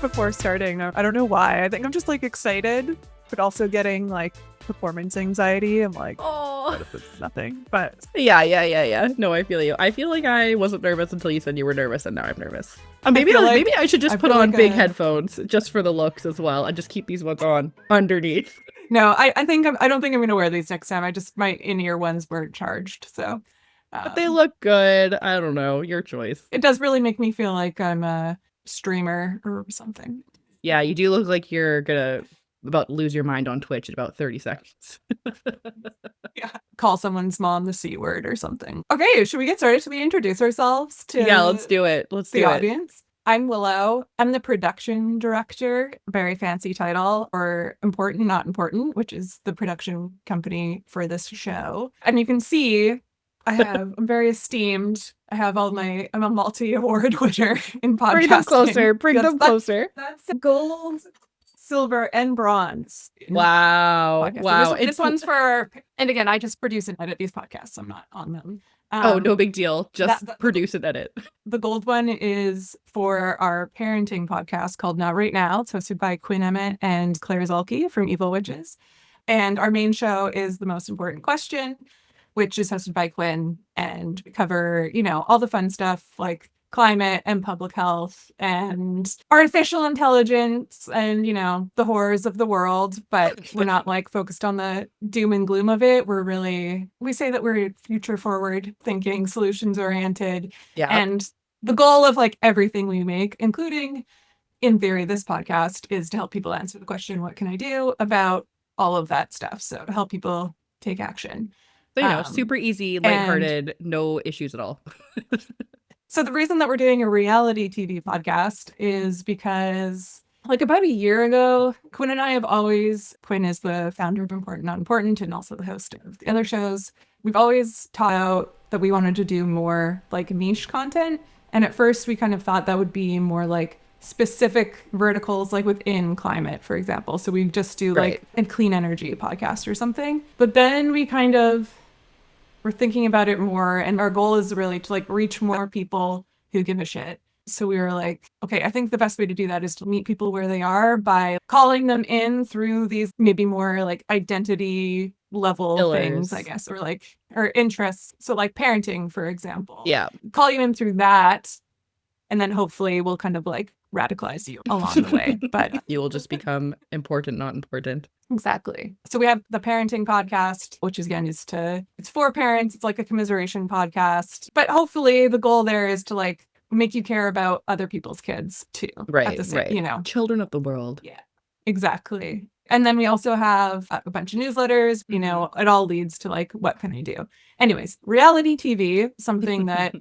before starting. I don't know why. I think I'm just like excited, but also getting like performance anxiety. I'm like, Oh, it's nothing. But yeah. No, I feel you. I feel like I wasn't nervous until you said you were nervous, and now I'm nervous. Maybe I should just put on big headphones just for the looks as well, and just keep these ones on underneath. No, I don't think I'm gonna wear these next time. My in-ear ones weren't charged, so. But they look good. I don't know. Your choice. It does really make me feel like I'm a streamer or something. Yeah, you do look like you're gonna about lose your mind on Twitch in about 30 seconds. Yeah. Call someone's mom the C word or something. Okay, should we get started? Should we introduce ourselves to let's do it. The audience. I'm Willow. I'm the production director, very fancy title, or Important Not Important, which is the production company for this show. And you can see I'm very esteemed. I'm a multi-award winner in podcasting. Bring them closer. That's gold, silver, and bronze. Wow. So this one's for, and again, I just produce and edit these podcasts. I'm not on them. No big deal. Just produce and edit. The gold one is for our parenting podcast called Not Right Now. It's hosted by Quinn Emmett and Claire Zulke from Evil Witches. And our main show is The Most Important Question, which is hosted by Quinn. And we cover, all the fun stuff like climate and public health and artificial intelligence and, the horrors of the world. But we're not like focused on the doom and gloom of it. We say that we're future forward thinking, solutions oriented. Yeah. And the goal of like everything we make, including in theory, this podcast, is to help people answer the question, what can I do about all of that stuff? So to help people take action. So, super easy, lighthearted, no issues at all. So the reason that we're doing a reality TV podcast is because like about a year ago, Quinn and I Quinn is the founder of Important Not Important and also the host of the other shows. We've always taught out that we wanted to do more like niche content. And at first we kind of thought that would be more like specific verticals, like within climate, for example. So we just do like a clean energy podcast or something. But then we're thinking about it more, and our goal is really to like reach more people who give a shit. So we were like, okay, I think the best way to do that is to meet people where they are by calling them in through these maybe more like identity level things, I guess, or interests. So like parenting, for example. Yeah. Call you in through that, and then hopefully we'll kind of like radicalize you along the way. But you will just become important, not important. Exactly. So we have the parenting podcast, which again it's for parents. It's like a commiseration podcast. But hopefully the goal there is to like make you care about other people's kids too. Right. Children of the world. Yeah, exactly. And then we also have a bunch of newsletters. It all leads to like, what can I do? Anyways, reality TV, something that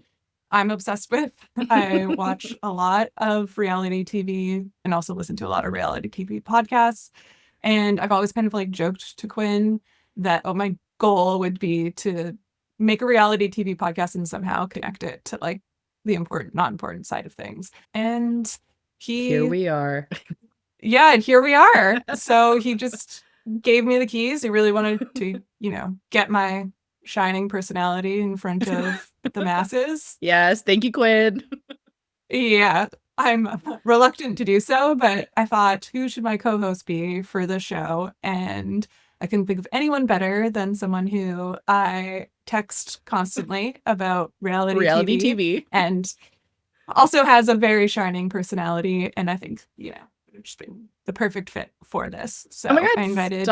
I'm obsessed with. I watch a lot of reality TV and also listen to a lot of reality TV podcasts. And I've always kind of like joked to Quinn that my goal would be to make a reality TV podcast and somehow connect it to like the important, not important side of things. And here we are. Yeah, and here we are. So he just gave me the keys. He really wanted to, get my shining personality in front of the masses. Yes, thank you, Quinn. Yeah. I'm reluctant to do so, but I thought, who should my co-host be for the show? And I couldn't think of anyone better than someone who I text constantly about reality TV and also has a very shining personality. And I think, it's just been the perfect fit for this. So oh my God, I invited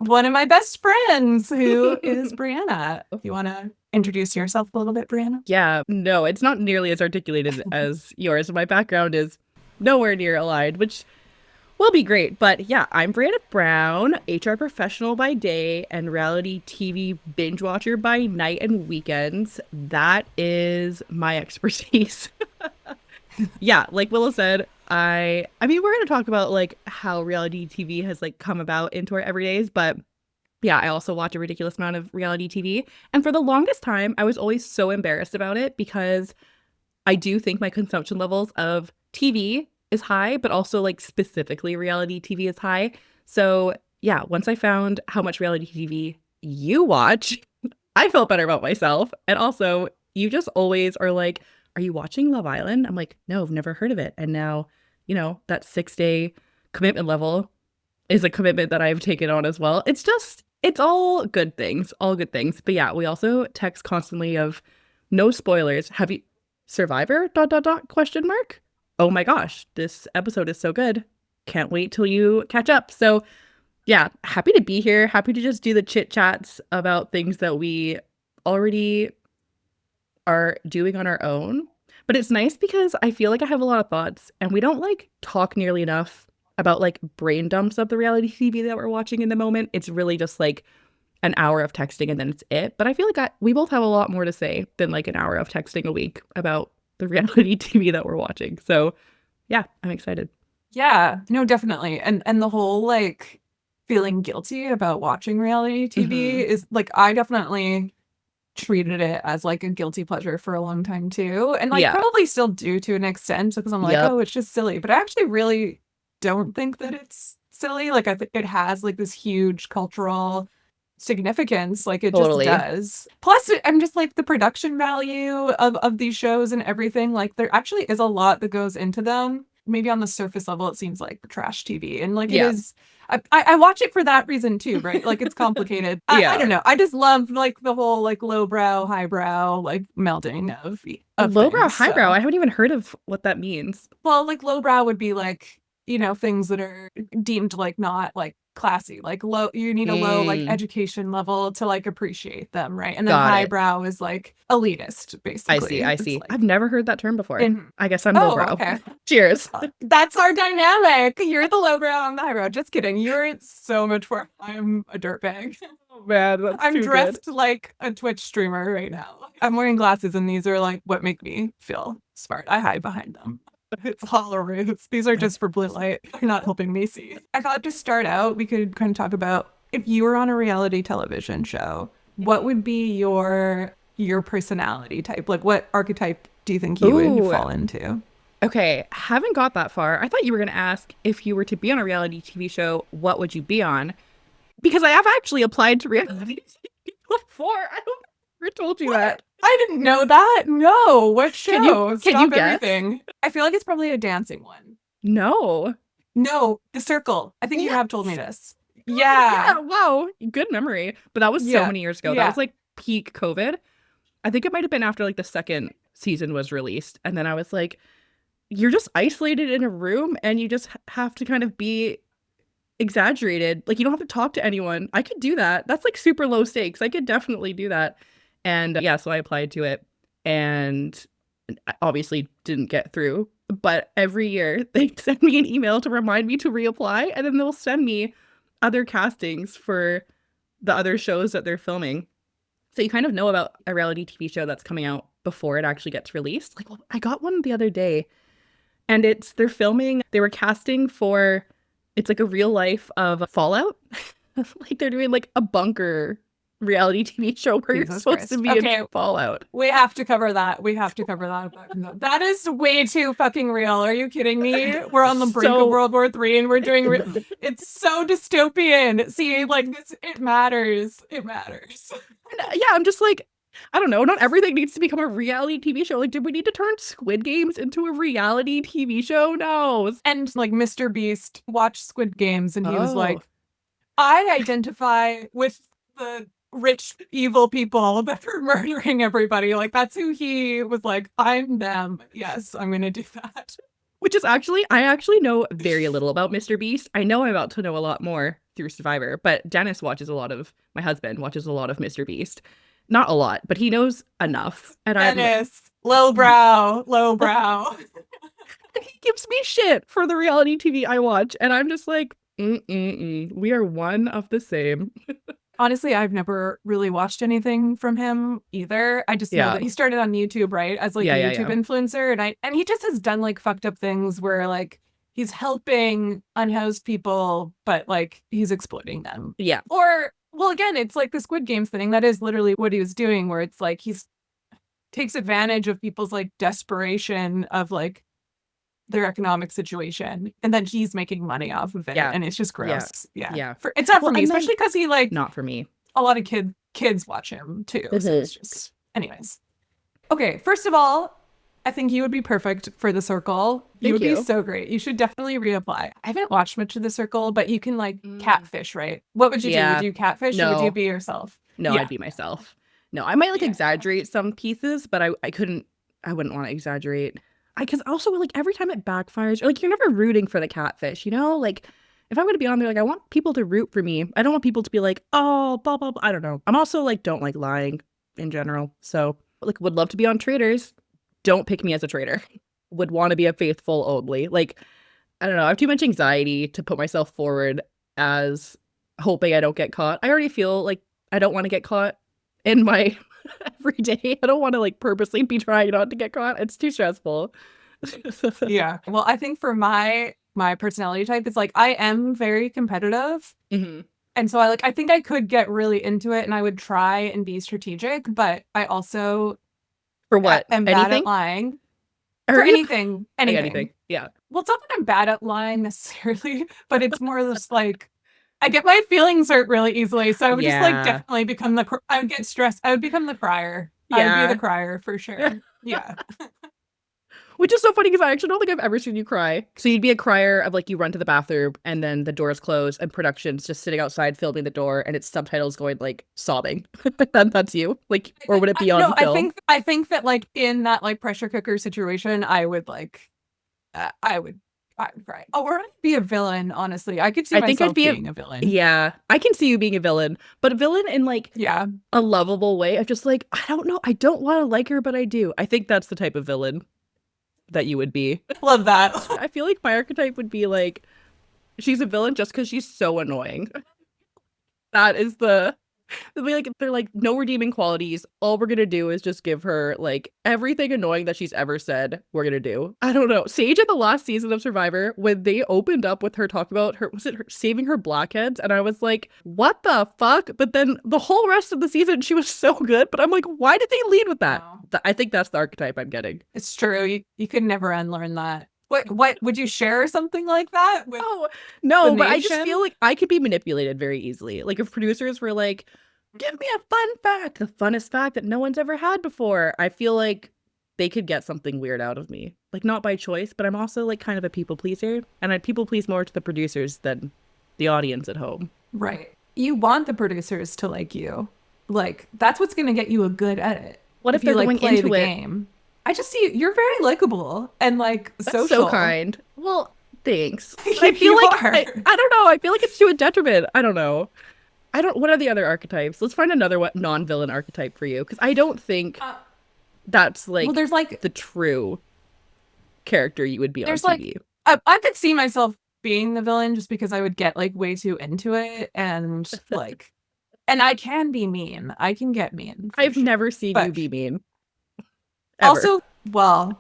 one of my best friends, who is Brianna. If you want to introduce yourself a little bit, Brianna? Yeah, no, it's not nearly as articulated as yours. My background is nowhere near aligned, which will be great. But yeah, I'm Brianna Brown, HR professional by day and reality TV binge watcher by night and weekends. That is my expertise. Yeah, like Willow said, I mean, we're going to talk about like how reality TV has like come about into our everydays, but yeah, I also watch a ridiculous amount of reality TV. And for the longest time, I was always so embarrassed about it because I do think my consumption levels of TV is high, but also like specifically reality TV is high. So yeah, once I found how much reality TV you watch, I felt better about myself. And also, you just always are like, are you watching Love Island? I'm like, no, I've never heard of it. And now, that 6-day commitment level is a commitment that I've taken on as well. It's all good things, all good things. But yeah, we also text constantly of no spoilers. Have you Survivor? Dot dot dot question mark. Oh my gosh, this episode is so good. Can't wait till you catch up. So yeah, happy to be here. Happy to just do the chit chats about things that we already are doing on our own. But it's nice because I feel like I have a lot of thoughts and we don't like talk nearly enough about like brain dumps of the reality TV that we're watching in the moment. It's really just like an hour of texting and then it's it. But I feel like we both have a lot more to say than like an hour of texting a week about the reality TV that we're watching. So yeah, I'm excited. Yeah, no, definitely. And the whole like feeling guilty about watching reality TV Mhm. is like I definitely treated it as like a guilty pleasure for a long time too. And like Yeah. probably still do to an extent because I'm like, Yep. oh, it's just silly. But I actually really don't think that it's silly. Like I think it has like this huge cultural significance. Like it just Totally. does. Plus, I'm just like the production value of these shows and everything. Like there actually is a lot that goes into them. Maybe on the surface level, it seems like trash TV, and like it Yeah. is. I watch it for that reason too, right? Like it's complicated. I don't Yeah. know. I just love like the whole like lowbrow, highbrow, like melding of Lowbrow, things. highbrow. So I haven't even heard of what that means. well, like lowbrow would be like, things that are deemed like not like classy. Like low, you need a low like Mm, education level to like appreciate them, right? And then got it. highbrow is like elitist, I see. basically. I It's see. like I've never heard that term before. in I guess I'm oh, lowbrow. okay. Cheers. That's our dynamic. You're the lowbrow, I'm the highbrow. Just kidding. You're so much more. I'm a dirtbag. Oh man, that's I'm too good. dressed like a Twitch streamer right now. I'm wearing glasses, and these are like what make me feel smart. I hide behind them. It's hollow roots. These are just for blue light. They're not helping me see. I thought to start out, we could kind of talk about if you were on a reality television show, what would be your personality type? Like, what archetype do you think you would Ooh. fall into? Okay, haven't got that far. I thought you were gonna ask if you were to be on a reality TV show, what would you be on? Because I have actually applied to reality TV before. I don't ever told you What? that. I didn't know that. No. What Can you show? can you Stop guess? everything. I feel like it's probably a dancing one. No. No, The Circle. I think you have told me Yes. this. Oh, Yeah. yeah. Wow. Good memory. But that was so Yeah. many years ago. That Yeah. was like peak COVID. I think it might have been after like the second season was released. And then I was like, you're just isolated in a room and you just have to kind of be exaggerated. Like you don't have to talk to anyone. I could do that. That's like super low stakes. I could definitely do that. And yeah, so I applied to it and I obviously didn't get through. But every year they send me an email to remind me to reapply and then they'll send me other castings for the other shows that they're filming. So you kind of know about a reality TV show that's coming out before it actually gets released. Like I got one the other day and they were casting for it's like a real life of Fallout. Like they're doing like a bunker reality TV show where you're Jesus supposed to Christ. be in Okay, Fallout. we have to cover that. We have to cover that. That is way too fucking real. Are you kidding me? We're on the brink of So World War III and we're doing it's so dystopian. See, like this it matters. It matters. yeah, I'm just like, I don't know, not everything needs to become a reality TV show. Like, did we need to turn Squid Games into a reality TV show? No. And like Mr. Beast watched Squid Games and he was Oh. like, I identify with the rich evil people that are murdering everybody. Like that's who he was like, I'm them. Yes, I'm gonna do that. Which is actually, I actually know very little about Mr. Beast. I know I'm about to know a lot more through Survivor, but my husband watches a lot of Mr. Beast. Not a lot, but he knows enough. And Dennis, lowbrow, lowbrow. he gives me shit for the reality TV I watch. And I'm just like, we are one of the same. Honestly, I've never really watched anything from him either. I just know Yeah. that he started on YouTube, right? As like a Yeah, yeah, YouTube yeah. influencer. And he just has done like fucked up things where like he's helping unhoused people, but like he's exploiting them. Yeah. Or well, again, it's like the Squid Games thing. That is literally what he was doing, where it's like he's takes advantage of people's like desperation of like their economic situation, and then he's making money off of it, Yeah. and it's just Yeah. gross. Yeah, Yeah. it's not for Well, me, and then especially because he like not for me. a lot of kids watch him too. So it's just, anyways. Okay, first of all, I think you would be perfect for The Circle. You Thank would be you. so great. You should definitely reapply. I haven't watched much of The Circle, but you can like Mm. catfish, right? What would you do? Would Yeah. you catfish or would you No. be yourself? No, I'd Yeah. be myself. No, I might like Yeah. exaggerate some pieces, but I couldn't, I wouldn't want to exaggerate. Because also, like, every time it backfires, or like, you're never rooting for the catfish, you know? Like, if I'm going to be on there, like, I want people to root for me. I don't want people to be like, oh, blah, blah, blah. I don't know. I'm also like, don't like lying in general. So, like, would love to be on Traitors. Don't pick me as a traitor. Would want to be a faithful only. Like, I don't know. I have too much anxiety to put myself forward as hoping I don't get caught. I already feel like I don't want to get caught in my every day. I don't want to like purposely be trying not to get caught. It's too stressful. Yeah. Well, I think for my personality type, it's like I am very competitive. Hmm. And so I think I could get really into it and I would try and be strategic, but I also For what? am bad at Anything? lying for Are you? anything, Like anything. anything. Yeah. Well, it's not that I'm bad at lying necessarily, but it's more just like I get my feelings hurt really easily. So I would just like Yeah. definitely become I would get stressed. I would become the crier. I would be the Yeah. crier for sure. Yeah. Which is so funny because I actually don't think I've ever seen you cry. So you'd be a crier of like you run to the bathroom and then the doors close and production's just sitting outside filming the door and it's subtitles going like sobbing. That's you. Like, or would it be on No, film? I think that like in that like pressure cooker situation, I would like I would cry. Oh, or I'd be a villain, honestly. I could see I think I'd myself be being a villain. yeah, I can see you being a villain, but a villain in like Yeah. a lovable way of just like, I don't know, I don't want to like her, but I do. I think that's the type of villain that you would be. Love that. I feel like my archetype would be like, she's a villain just because she's so annoying. That is the they're like no redeeming qualities. All we're gonna do is just give her like everything annoying that she's ever said we're gonna do. I don't know. Sage in the last season of Survivor, when they opened up with her talking about her, was it her saving her blackheads? And I was like, what the fuck? But then the whole rest of the season she was so good. But I'm like, why did they lead with that? Wow. I think that's the archetype I'm getting. It's true. You could never unlearn that. What would you share something like that with Oh, no, the but I just nation? feel like I could be manipulated very easily. Like if producers were like, give me a fun fact, the funnest fact that no one's ever had before, I feel like they could get something weird out of me. Like not by choice, but I'm also like kind of a people pleaser, and I people please more to the producers than the audience at home. Right. You want the producers to like you. Like that's what's going to get you a good edit. What if you they're like going play into the it? game. I just see you're very likable and like That's social. so kind. Well, thanks. But I You feel like are. I don't know. I feel like it's to a detriment. I don't know. I don't. What are the other archetypes? Let's find another non-villain archetype for you, because I don't think that's like Well, there's like the true character you would be on there's TV. like I could see myself being the villain just because I would get like way too into it and like and I can be mean. I can get mean. For I've sure. never seen you But be mean. Ever. also, well,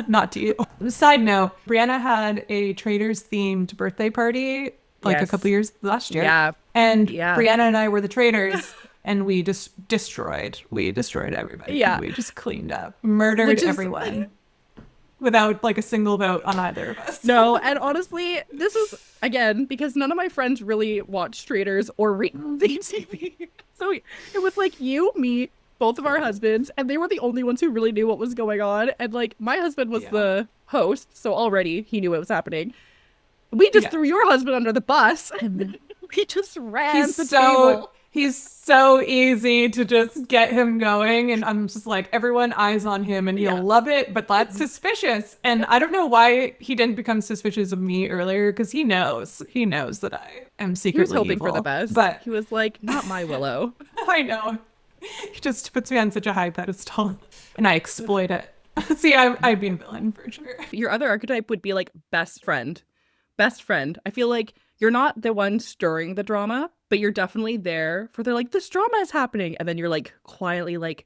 not to you. Side note, Brianna had a Traders themed birthday party like a Yes. couple years last year. Yeah. And Yeah. Brianna and I were the traders and we just destroyed everybody. Yeah. We just cleaned up, murdered Which is- everyone without like a single vote on either of us. No, and honestly, this is again because none of my friends really watch Traders or read TV. So it was like you, me, both of our husbands, and they were the only ones who really knew what was going on. And like my husband was the host, so already he knew what was happening. We just threw your husband under the bus, and we just ran the table. He's so easy to just get him going, and I'm just like everyone eyes on him and he'll love it, but that's suspicious. And I don't know why he didn't become suspicious of me earlier, because he knows that I am secretly He was hoping evil. for the best, but he was like, not my Willow. I know. He just puts me on such a high pedestal and I exploit it. See, I'd be a villain for sure. Your other archetype would be like best friend. Best friend. I feel like you're not the one stirring the drama, but you're definitely there for like, this drama is happening. And then you're like quietly like,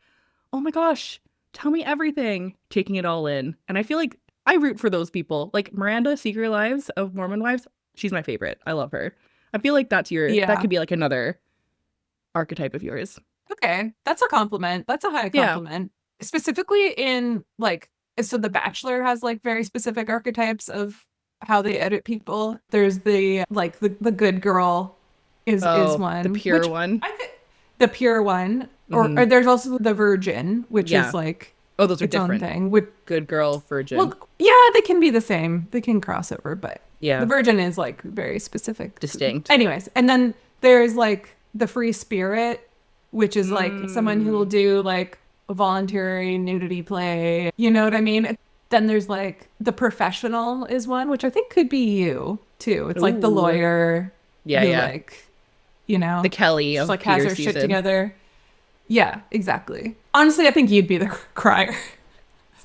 oh my gosh, tell me everything, taking it all in. And I feel like I root for those people. Like Miranda, Secret Lives of Mormon Wives, she's my favorite. I love her. I feel like that's that could be like another archetype of yours. Okay, that's a compliment. That's a high compliment. Specifically in like, so The Bachelor has like very specific archetypes of how they edit people. There's the like the good girl is one. The pure one. The pure one. Or there's also the virgin, which is like Oh, those are its own different. thing. With Good girl, virgin. well, yeah, they can be the same. They can cross over, but Yeah. the virgin is like very specific. Distinct. Anyways, and then there's like the free spirit, which is like someone who will do like a voluntary nudity play. You know what I mean? Then there's like the professional is one, which I think could be you too. It's like the Ooh. Yeah. Yeah, who yeah. like, you know, The Kelly just of like has Peter her season. shit together. Yeah, exactly. Honestly, I think you'd be the crier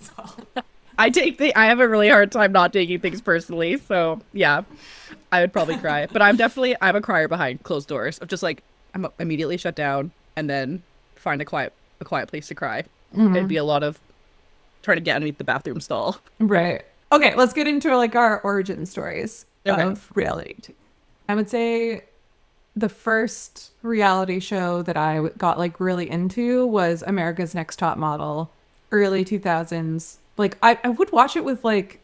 as well. I have a really hard time not taking things personally, so yeah, I would probably cry. But I'm a crier behind closed doors of just like I'm immediately shut down and then find a quiet place to cry. It'd be a lot of trying to get underneath the bathroom stall. Right. Okay, let's get into like our origin stories of reality. I would say the first reality show that I got like really into was America's Next Top Model, early 2000s. Like I would watch it with like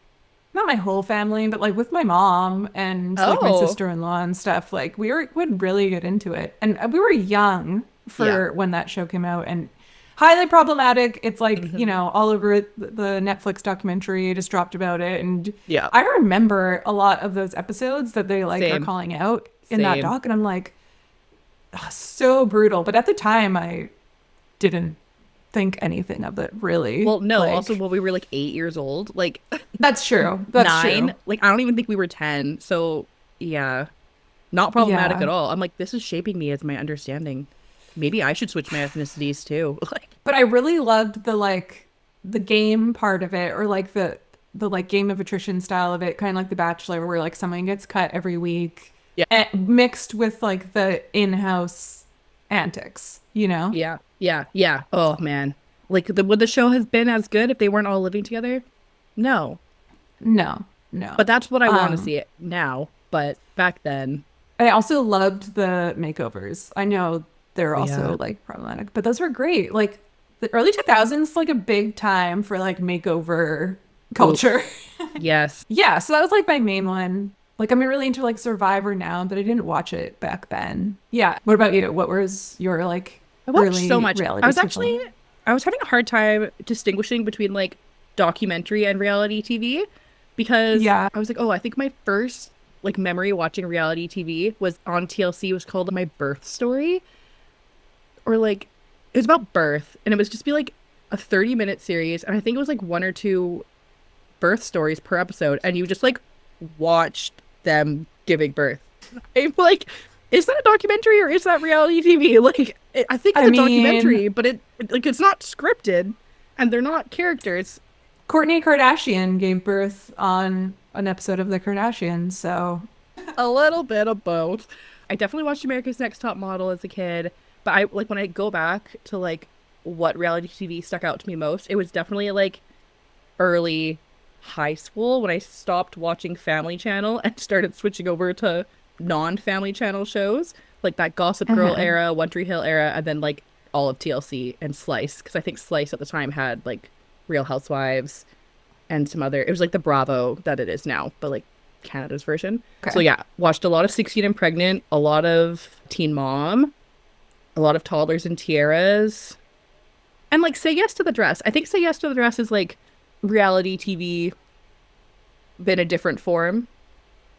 not my whole family, but like with my mom and like my Oh. sister-in-law and stuff. Like would really get into it. And we were young for when that show came out and highly problematic. It's like, you know, all over the Netflix documentary just dropped about it. And Yeah. I remember a lot of those episodes that they like Same. are calling out in that Same. doc. And I'm like, "Ah, so brutal." But at the time I didn't think anything of it really. Well, no. Like, Also, when we were like 8 years old, like that's true. That's 9, true. like I don't even think we were 10. So yeah, not problematic Yeah. at all. I'm like, this is shaping me as my understanding. Maybe I should switch my ethnicities too. Like, But I really loved the game part of it, or like the like game of attrition style of it, kind of like The Bachelor, where like someone gets cut every week, Yeah. and mixed with like the in-house antics, you know? yeah, yeah, yeah. Oh man, like would the show have been as good if they weren't all living together? No, No, no. but that's what I want to see it now. But back then, I also loved the makeovers. I know they're also yeah. like problematic, but those were great. Like the early 2000s, like a big time for like makeover culture. Yes, Yeah, so that was like my main one. Like I'm really into like Survivor now, but I didn't watch it back then. Yeah. What about you? What was your like I watched early so much. reality TV? I was having a hard time distinguishing between like documentary and reality TV because Yeah. I was like, oh, I think my first like memory watching reality TV was on TLC. It was called My Birth Story, or like it was about birth, and it was just be like a 30-minute series, and I think it was like 1 or 2 birth stories per episode, and you just like watched them giving birth. I'm like, is that a documentary or is that reality TV? Like, I think it's I a mean- documentary, but like it's not scripted, and they're not characters. Kourtney Kardashian gave birth on an episode of The Kardashians, so A little bit of both. I definitely watched America's Next Top Model as a kid, but I like when I go back to like what reality TV stuck out to me most, it was definitely like early high school when I stopped watching Family Channel and started switching over to non-Family Channel shows, like that Gossip Girl era, One Tree Hill era, and then like all of TLC and Slice, because I think Slice at the time had like Real Housewives and some other, it was like the Bravo that it is now, but like Canada's version. Okay. So yeah, watched a lot of 16 and Pregnant, a lot of Teen Mom, a lot of Toddlers and Tiaras, and like Say Yes to the Dress. I think Say Yes to the Dress is like reality TV in a different form.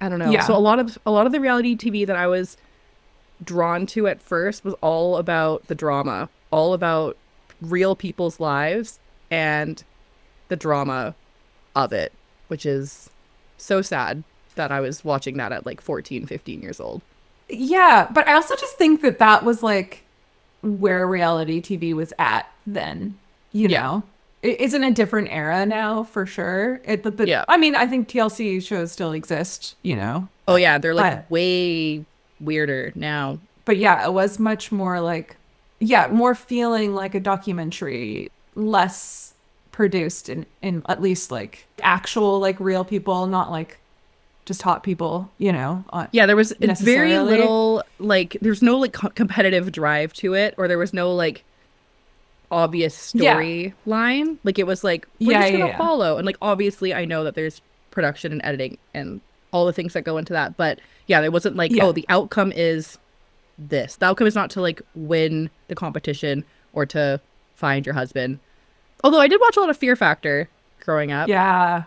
I don't know. Yeah. So a lot of the reality TV that I was drawn to at first was all about the drama, all about real people's lives and the drama of it, which is so sad that I was watching that at like 14, 15 years old. yeah, but I also just think that that was like where reality TV was at then, you Yeah. know? It is in a different era now for sure. But Yeah. I mean, I think TLC shows still exist, you know? Oh yeah, they're like But- way weirder now. But yeah, it was much more like, yeah, more feeling like a documentary, less produced in at least like actual like real people, not like just hot people, you know? Yeah, there was very Necessarily. little like there's no like competitive drive to it, or there was no like obvious Yeah. storyline. Like it was like we're Yeah, just gonna yeah. follow, and like obviously I know that there's production and editing and all the things that go into that, but yeah, there wasn't like Yeah. oh the outcome is this. The outcome is not to like win the competition or to find your husband. Although I did watch a lot of Fear Factor growing up. Yeah.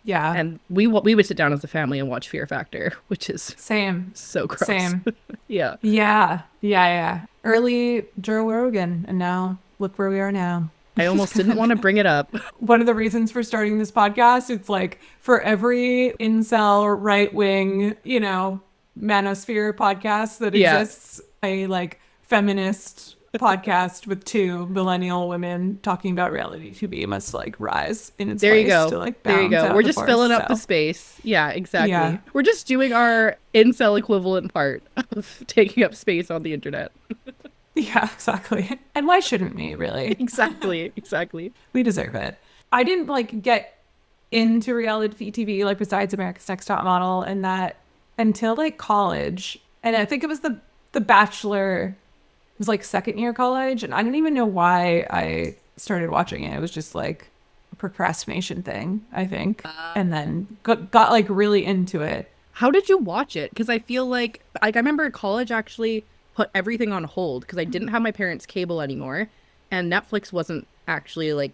Yeah. And we would sit down as a family and watch Fear Factor, which is Same. so gross. Same. Yeah. Yeah. Yeah. Yeah. Early Joe Rogan. And now look where we are now. I almost didn't want to bring it up. One of the reasons for starting this podcast, it's like for every incel right wing, manosphere podcast that exists, a like feminist podcast with two millennial women talking about reality TV must like rise in its There you place go. to like There you balance go. out We're the just force, filling up the so. space. Yeah, exactly. Yeah. We're just doing our incel equivalent part of taking up space on the internet. Yeah, exactly. And why shouldn't we, really? Exactly. We deserve it. I didn't like get into reality TV like besides America's Next Top Model and that until like college. And I think it was the Bachelor. It was like second year college, and I didn't even know why I started watching it. It was just like a procrastination thing, I think. And then got like really into it. How did you watch it? Because I feel like I remember college actually put everything on hold because I didn't have my parents' cable anymore, and Netflix wasn't actually like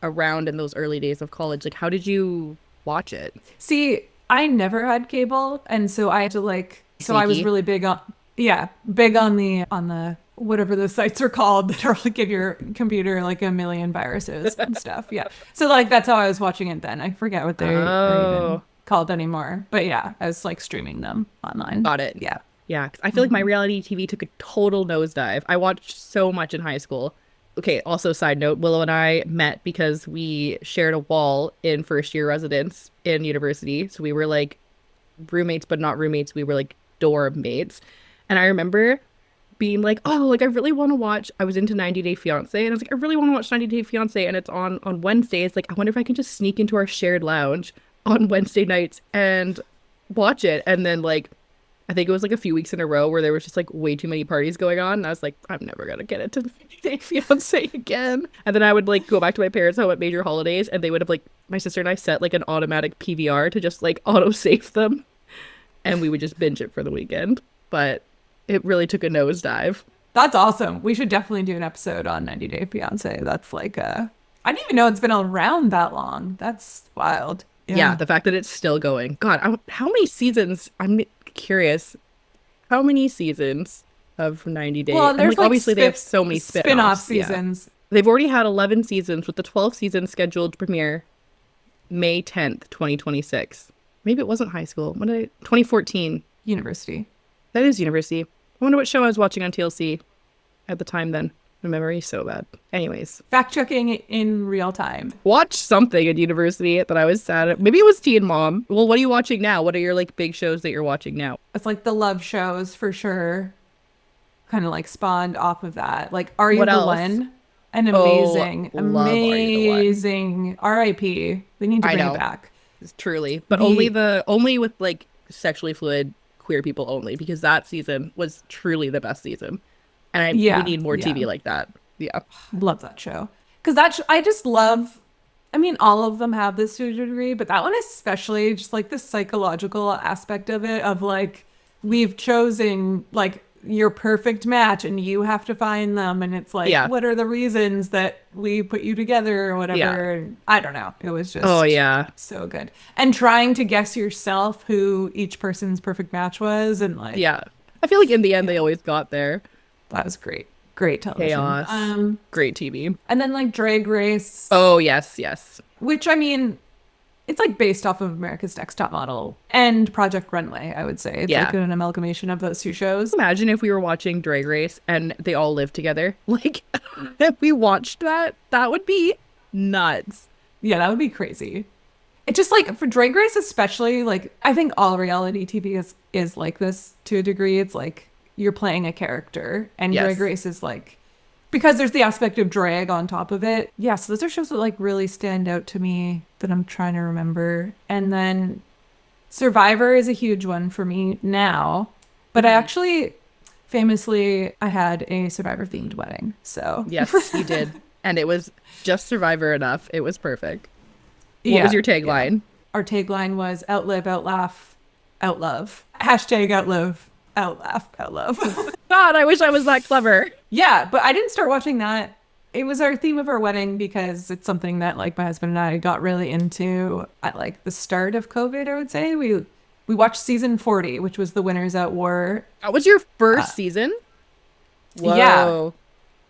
around in those early days of college. Like, how did you watch it? See, I never had cable, and so I had to like. So I was Sneaky. really big on the whatever the sites are called that are like give your computer like a million viruses and stuff. Yeah. So like that's how I was watching it then. I forget what they are even called anymore. But yeah, I was like streaming them online. Got it. Yeah. Yeah, 'cause I feel like my reality TV took a total nosedive. I watched so much in high school. Okay, also side note, Willow and I met because we shared a wall in first year residence in university. So we were like roommates, but not roommates. We were like dorm mates. And I remember being like, oh, like I really want to watch. I was into 90 Day Fiance, and I was like, I really want to watch 90 Day Fiance, and it's on Wednesdays. Like, I wonder if I can just sneak into our shared lounge on Wednesday nights and watch it. And then like, I think it was like a few weeks in a row where there was just like way too many parties going on, and I was like, I'm never gonna get into 90 Day Fiance again. And then I would like go back to my parents' home at major holidays, and they would have like my sister and I set like an automatic PVR to just like auto save them, and we would just binge it for the weekend. But it really took a nosedive. That's awesome. We should definitely do an episode on 90 Day Fiance. That's like I didn't even know it's been around that long. That's wild. Yeah, the fact that it's still going. God, how many seasons? I'm curious. How many seasons of 90 Day? Well, And, there's like, obviously they have so many spin-off spin-offs. Yeah. seasons. They've already had 11 seasons, with the 12th season scheduled to premiere May 10th, 2026. Maybe it wasn't high school. When did 2014. University. That is university. I wonder what show I was watching on TLC at the time then. My memory is so bad. Anyways. Fact checking in real time. Watch something at university that I was sad at. Maybe it was Teen Mom. Well, what are you watching now? What are your like big shows that you're watching now? It's like the love shows for sure. Kind of like spawned off of that. Like Are You What the else? One? An amazing, love Are You the One. amazing R.I.P. They need to I bring know. it back. Truly. But The- only with like sexually fluid queer people only, because that season was truly the best season. And we need more TV like that. Yeah. Love that show. Because I just love, I mean, all of them have this to a degree, but that one especially, just like the psychological aspect of it, of like, we've chosen like your perfect match and you have to find them. And it's like, what are the reasons that we put you together or whatever? Yeah. And I don't know. It was just so good. And trying to guess yourself who each person's perfect match was. And like, I feel like in the end, they always got there. that was great. Great television. Chaos. Great TV. And then like Drag Race. Oh, yes. Which, I mean, it's like based off of America's Next Top Model and Project Runway, I would say. It's like an amalgamation of those two shows. Imagine if we were watching Drag Race and they all lived together. Like, if we watched that, that would be nuts. Yeah, that would be crazy. It just like for Drag Race especially, like I think all reality TV is like this to a degree. It's like you're playing a character, and Drag Race is like, because there's the aspect of drag on top of it. Yeah, so those are shows that like really stand out to me that I'm trying to remember. And then Survivor is a huge one for me now, but I actually famously I had a Survivor themed wedding. So yes, you did, and it was just Survivor enough. It was perfect. What was your tagline? Our tagline was outlive, outlaugh, outlove. Hashtag outlive, outlaugh, outlove. God, I wish I was that clever. Yeah, but I didn't start watching that It was our theme of our wedding because it's something that like my husband and I got really into at like the start of COVID, I would say. We watched season 40, which was The Winners at War. That was your Uh, first season? yeah. Whoa.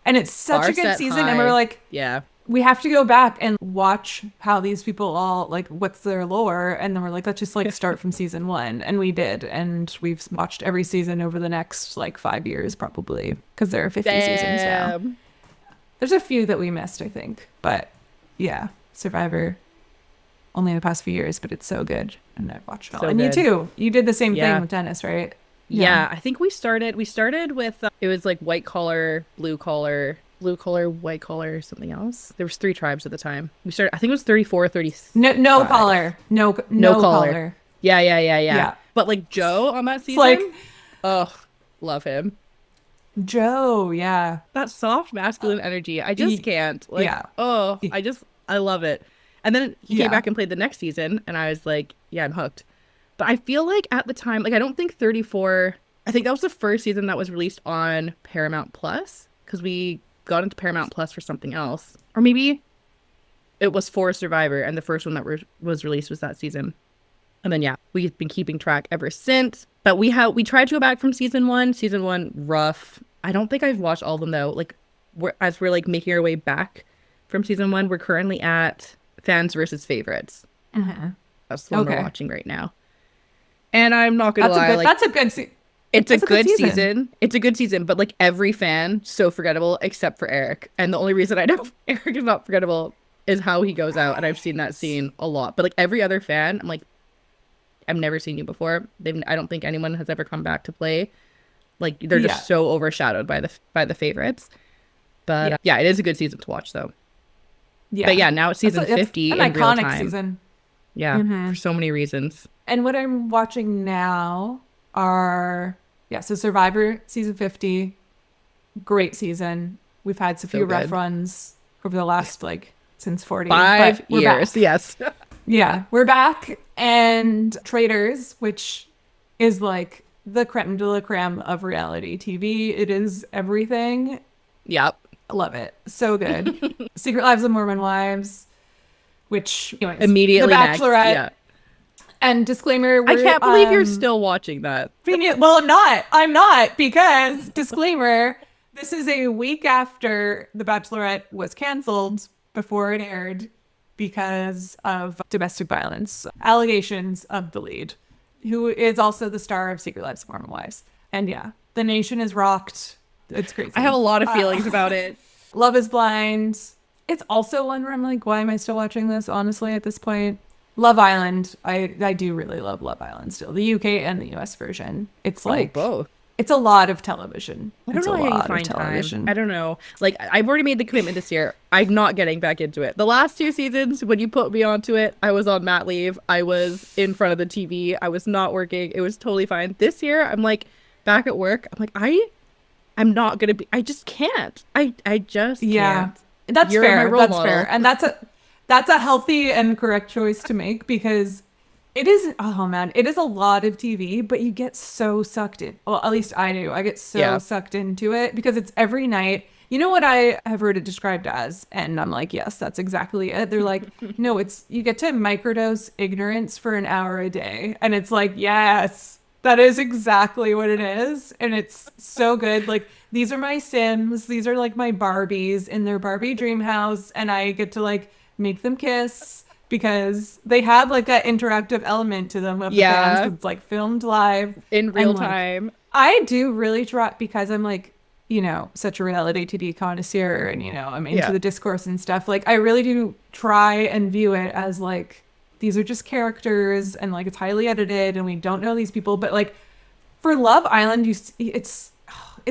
And it's such Bar a good set season. And we were high. like, Yeah. we have to go back and watch how these people all like what's their lore. And then we're like, let's just like start from season 1. And we did. And we've watched every season over the next like 5 years probably because there are 50 seasons now. Damn. There's a few that we missed, I think. But yeah, Survivor only in the past few years, but it's so good. And I've watched it all. So And good. you too. You did the same Yeah. thing with Dennis, right? Yeah, I think we started with it was like white collar, blue collar, white collar, something else. There was 3 tribes at the time. We started I think it was 34 or 30. No collar. No collar. Yeah. Yeah. But like Joe on that season, like oh, love him. Joe, yeah. That soft masculine energy. I just can't. Like, yeah. oh, I love it. And then he Yeah. came back and played the next season and I was like, yeah, I'm hooked. But I feel like at the time, like I don't think 34, I think that was the first season that was released on Paramount Plus because we got into Paramount Plus for something else. Or maybe it was for Survivor and the first one that was released was that season. And then yeah, we've been keeping track ever since. But we tried to go back from season 1. Season 1 rough. I don't think I've watched all of them though. Like as we're like making our way back from season 1, we're currently at fans versus favorites. Uh-huh. That's the one we're watching right now. And I'm not gonna lie, that's a good season. It's a good season. It's a good season, but like every fan, so forgettable except for Eric. And the only reason I know Eric is not forgettable is how he goes out, and I've seen that scene a lot. But like every other fan, I'm like, I've never seen you before. I don't think anyone has ever come back to play. Like they're just so overshadowed by the favorites. But yeah, it is a good season to watch though. Yeah. But yeah, now it's season 50 an in real iconic time. Season. Yeah, for so many reasons. And what I'm watching now are so Survivor season 50, great season. We've had a few rough runs over the last like since 40. 5 years, back. Yes. Yeah, we're back. And Traitors, which is like the creme de la creme of reality TV. It is everything. Yep. I love it. So good. Secret Lives of Mormon Wives, which anyways, immediately The Bachelorette. Yeah. And disclaimer, I can't believe you're still watching that. Well, I'm not because disclaimer, this is a week after The Bachelorette was canceled before it aired because of domestic violence allegations of the lead, who is also the star of Secret Lives of Mormon Wives. And yeah, the nation is rocked. It's crazy. I have a lot of feelings about it. Love is Blind. It's also one where I'm like, why am I still watching this, honestly, at this point? Love Island. I do really love Love Island still. The UK and the US version. It's like both. It's a lot of television. I don't know how you find time. I don't know. Like I've already made the commitment this year. I'm not getting back into it. The last 2 seasons, when you put me onto it, I was on mat leave. I was in front of the TV. I was not working. It was totally fine. This year, I'm like back at work. I'm like I'm not gonna be. I just can't. I just can't. That's You're fair. my role That's model. fair. And that's a healthy and correct choice to make because it is, oh man, it is a lot of TV, but you get so sucked in. Well, at least I do. I get so sucked into it because it's every night. You know what I have heard it described as? And I'm like, yes, that's exactly it. They're like, no, you get to microdose ignorance for an hour a day. And it's like, yes, that is exactly what it is. And it's so good. Like, these are my Sims. These are like my Barbies in their Barbie dream house. And I get to like make them kiss because they have like that interactive element to them of the fans 'cause it's like filmed live in real like, time. I do really try because I'm like, you know, such a reality TV connoisseur and, you know, I'm into the discourse and stuff. Like, I really do try and view it as like, these are just characters and like it's highly edited and we don't know these people. But like for Love Island, it's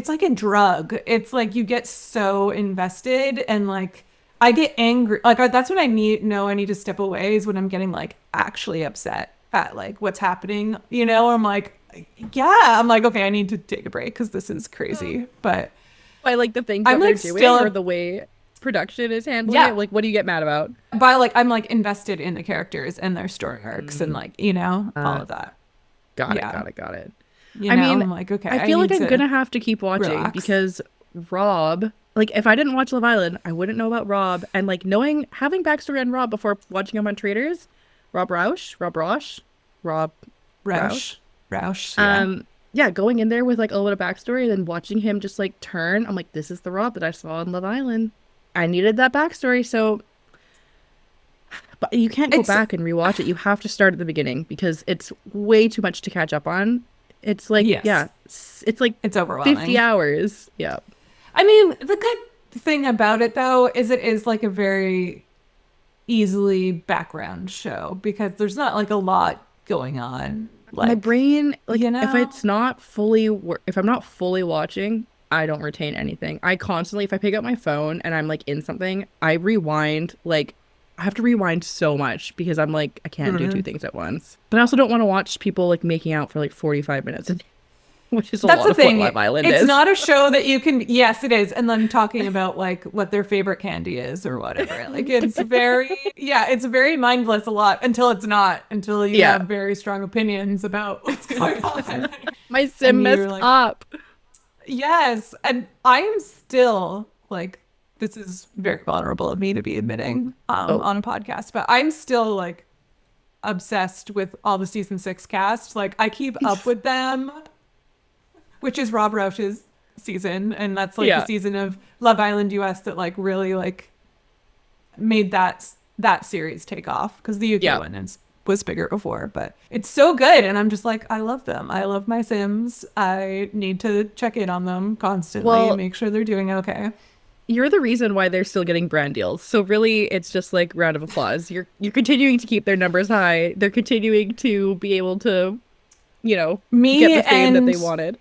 like a drug. It's like you get so invested and like I get angry. Like that's when I need to step away is when I'm getting like actually upset at like what's happening, you know. I'm like, I'm like, okay, I need to take a break because this is crazy. But I like the things that they're doing or the way production is handling it. Like, what do you get mad about? But like, I'm like invested in the characters and their story arcs and like, you know, all of that. Got it. You know, I'm like, okay. I feel like I'm gonna have to keep watching because Rob like if I didn't watch Love Island, I wouldn't know about Rob. And like having backstory on Rob before watching him on Traders, Rob Roush. Roush. Roush, yeah. Yeah, going in there with like a little bit of backstory and then watching him just like turn, I'm like, this is the Rob that I saw on Love Island. I needed that backstory, so but you can't go back and rewatch it. You have to start at the beginning because it's way too much to catch up on. It's like, Yes. yeah, it's like It's overwhelming. 50 hours. Yeah. I mean, the good thing about it though is it is like a very easily background show because there's not like a lot going on. Like, My brain, like, you if know? it's not fully, if I'm not fully watching, I don't retain anything. I constantly, if I pick up my phone and I'm like in something, I rewind, like, I have to rewind so much because I'm like, I can't do two things at once. But I also don't want to watch people like making out for like 45 minutes, which is a That's lot the of thing. what Love Island It's is. not a show that you can, yes, it is. And then talking about like what their favorite candy is or whatever. Like it's very, yeah, it's very mindless a lot until it's not, until you have very strong opinions about what's going on. My sim And you're messed like, up. yes. And I am still like, this is very vulnerable of me to be admitting on a podcast, but I'm still like obsessed with all the season 6 cast. Like I keep up with them, which is Rob Roush's season, and that's like the season of Love Island US that like really like made that series take off because the UK one was bigger before, but it's so good and I'm just like, I love them. I love my Sims. I need to check in on them constantly and make sure they're doing okay. You're the reason why they're still getting brand deals. So really, it's just like round of applause. You're continuing to keep their numbers high. They're continuing to be able to, you know, get the fame that they wanted.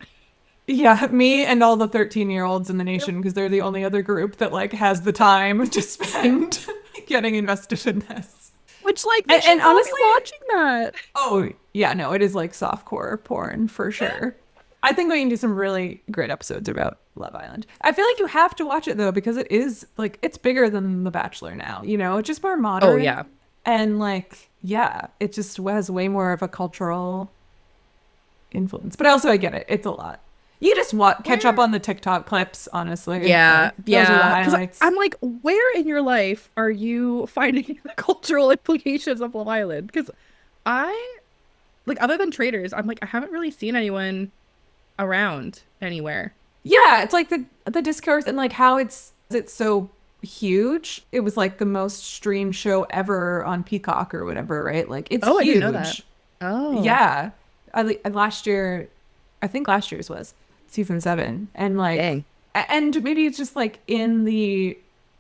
Yeah, me and all the 13-year-olds in the nation because they're the only other group that like has the time to spend getting invested in this. Which like, and honestly, watching that. Oh yeah, no, it is like softcore porn for sure. I think we can do some really great episodes about Love Island. I feel like you have to watch it though because it is like it's bigger than The Bachelor now. You know, it's just more modern. Oh yeah, and like yeah, it just has way more of a cultural influence. But also, I get it; it's a lot. You just catch up on the TikTok clips, honestly. Yeah, like, those are the highlights. I'm like, where in your life are you finding the cultural implications of Love Island? Because I, like, other than traders, I'm like, I haven't really seen anyone around anywhere. Yeah, it's like the discourse and like how it's so huge. It was like the most streamed show ever on Peacock or whatever, right? Like it's huge. I didn't know that. Oh, yeah. Last year, I think last year's was season 7, and like, dang. And maybe it's just like in the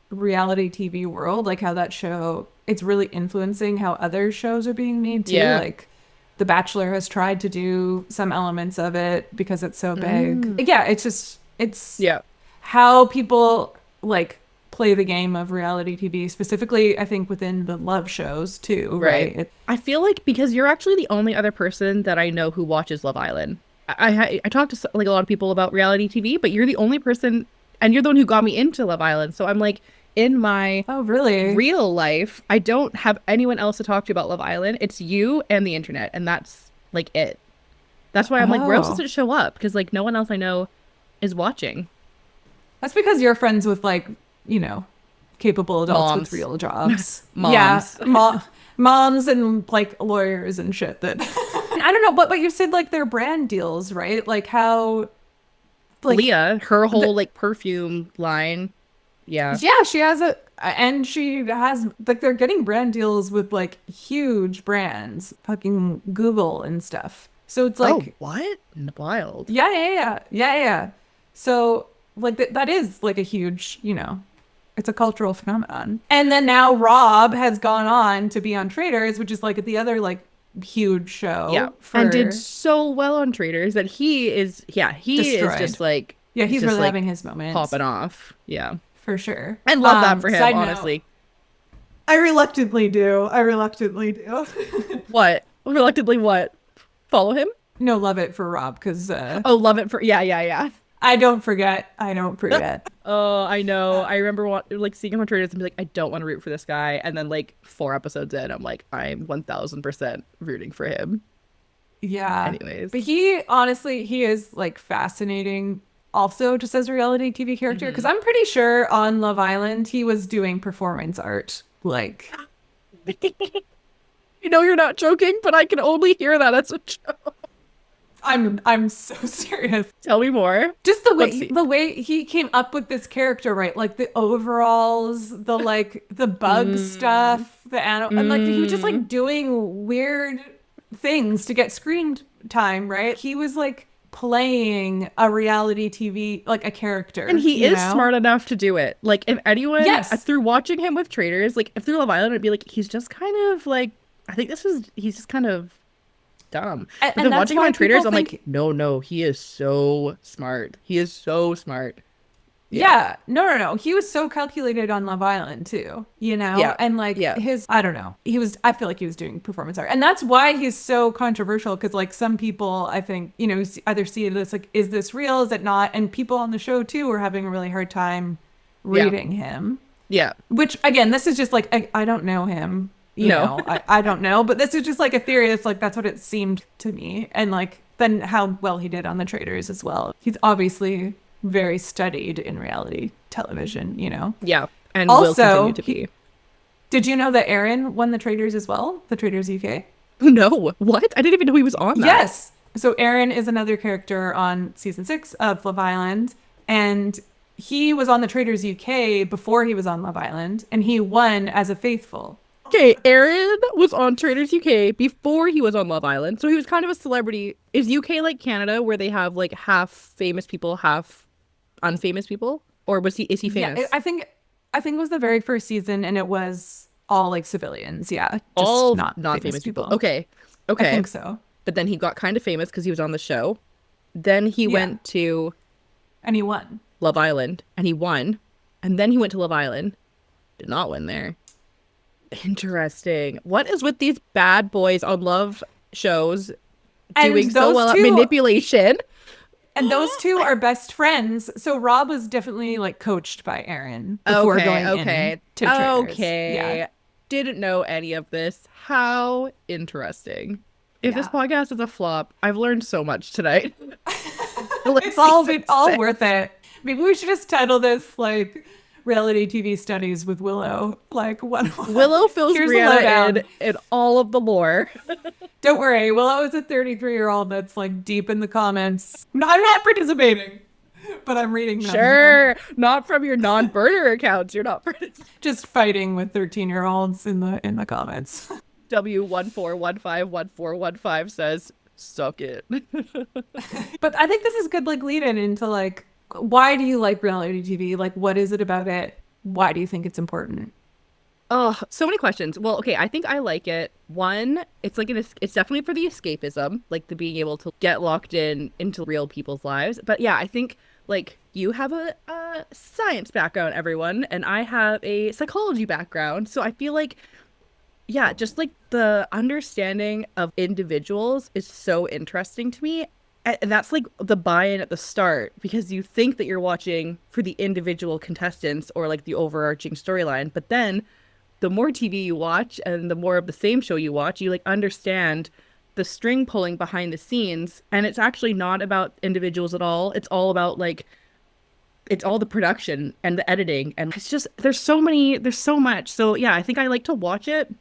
reality TV world, like how that show, it's really influencing how other shows are being made too. Yeah. Like The Bachelor has tried to do some elements of it because it's so big. Yeah, it's how people like play the game of reality TV, specifically I think within the love shows too, right? I feel like because you're actually the only other person that I know who watches Love Island. I talked to like a lot of people about reality TV, but you're the only person, and you're the one who got me into Love Island. So I'm like, in my real life, I don't have anyone else to talk to about Love Island. It's you and the internet, and that's like it. That's why I'm like, where else does it show up? Because like no one else I know is watching. That's because you're friends with like, you know, capable adults with real jobs. Moms. Yeah, moms and like lawyers and shit that I don't know, but you said like their brand deals, right? Like how like Leah, her whole like perfume line. Yeah, she has she has like they're getting brand deals with like huge brands, fucking Google and stuff. So it's like, oh, what? Wild. Yeah. So like that is like a huge, you know, it's a cultural phenomenon. And then now Rob has gone on to be on Traders, which is like the other like huge show. Yeah, and did so well on Traders that he is just like, he's really like having his moment, popping off. Yeah, for sure. And love that for him, honestly. I reluctantly do. What? Reluctantly what? Follow him? No, love it for Rob because love it for yeah. I don't forget. Oh, I know. I remember like seeing him on Traders and be like, I don't want to root for this guy. And then like 4 episodes in, I'm like, I'm 1000% rooting for him. Yeah. Anyways. But he, honestly, he is like fascinating also just as a reality TV character? Because I'm pretty sure on Love Island he was doing performance art. Like, You know you're not joking, but I can only hear that as a joke. I'm so serious. Tell me more. Just Let's see. the way he came up with this character, right? Like the overalls, the like the bug stuff, the animal, and like he was just like doing weird things to get screen time, right? He was like playing a reality TV like a character, And he you is know? smart enough to do it. Like, if anyone, Yes. through watching him with traders, like, if through Love Island, I'd be like, he's just kind of like, he's just kind of dumb. But And then that's watching him why on traders, people I'm think like, no, he is so smart. He is so smart. Yeah. yeah, no. He was so calculated on Love Island too, you know? Yeah. And like Yeah. I don't know. I feel like he was doing performance art. And that's why he's so controversial because like some people, I think, you know, either see it as like, is this real? Is it not? And people on the show too were having a really hard time Yeah. reading him, Yeah. which again, this is just like, I don't know him, you No. know, I don't know, but this is just like a theory. It's like, that's what it seemed to me. And like, then how well he did on the Traders as well. He's obviously very studied in reality television, you know. Yeah. And will Also, continue to be. did you know that Aaron won the Traders as well? The Traders UK? No. What? I didn't even know he was on that. Yes. So Aaron is another character on season 6 of Love Island, and he was on the Traders UK before he was on Love Island, and he won as a faithful. Okay, Aaron was on Traders UK before he was on Love Island, so he was kind of a celebrity. Is UK like Canada, where they have like half famous people, half unfamous people, or is he famous? Yeah, I think it was the very first season, and it was all like civilians. Yeah, just All not non-famous famous people. people. Okay, I okay. think so. But then he got kind of famous because he was on the show. Then he Yeah. went to And he won. Love Island and he won. And then he went to Love Island, did not win there. Interesting. What is with these bad boys on love shows And doing so those well at two- manipulation? And those two are best friends. So Rob was definitely like coached by Aaron before going in to Traders. Okay. Yeah. Didn't know any of this. How interesting. If this Yeah. podcast is a flop, I've learned so much tonight. It's all worth it. Maybe we should just title this like reality TV studies with Willow. Like what? Willow fills Here's the Brianna lowdown. in all of the lore. Don't worry, Willow is a 33-year-old that's like deep in the comments. I'm not participating, but I'm reading them. Sure. Not from your non-burner accounts. You're not Just fighting with 13-year-olds in the comments. W14151415 says, suck it. But I think this is good like lead in into like why do you like reality TV? Like what is it about it? Why do you think it's important? Oh, so many questions. Well, okay, I think I like it. One, it's like it's definitely for the escapism, like the being able to get locked into real people's lives. But yeah, I think like you have a science background, everyone, and I have a psychology background. So I feel like yeah, just like the understanding of individuals is so interesting to me. And that's like the buy-in at the start because you think that you're watching for the individual contestants or like the overarching storyline. But then the more TV you watch and the more of the same show you watch, you like understand the string pulling behind the scenes. And it's actually not about individuals at all. It's all about like, it's all the production and the editing. And it's just, there's so much. So yeah, I think I like to watch it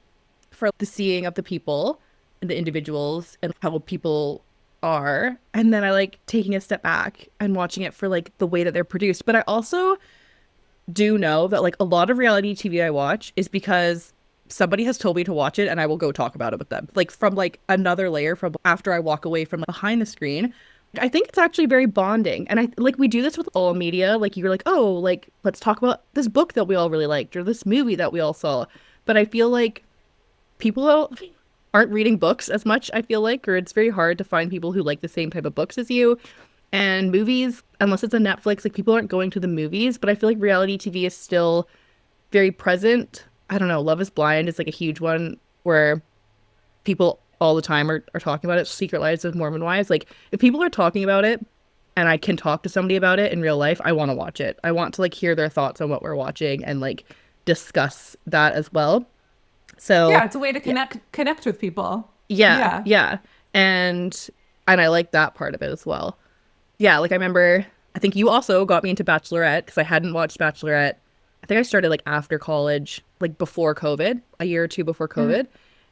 for the seeing of the people and the individuals and how people are. And then I like taking a step back and watching it for like the way that they're produced. But I also do know that like a lot of reality TV I watch is because somebody has told me to watch it and I will go talk about it with them. Like from like another layer from after I walk away from like, behind the screen. I think it's actually very bonding. And I like we do this with all media. Like you're like, oh, like let's talk about this book that we all really liked or this movie that we all saw. But I feel like people aren't reading books as much, I feel like, or it's very hard to find people who like the same type of books as you. And movies, unless it's a Netflix, like people aren't going to the movies, but I feel like reality TV is still very present. I don't know, Love is Blind is like a huge one where people all the time are talking about it. Secret Lives of Mormon Wives. Like if people are talking about it and I can talk to somebody about it in real life, I want to watch it. I want to like hear their thoughts on what we're watching and like discuss that as well. So yeah, it's a way to connect with people. Yeah. And I like that part of it as well. Yeah, like I remember I think you also got me into Bachelorette because I hadn't watched Bachelorette. I think I started like after college, like before COVID, a year or two before COVID.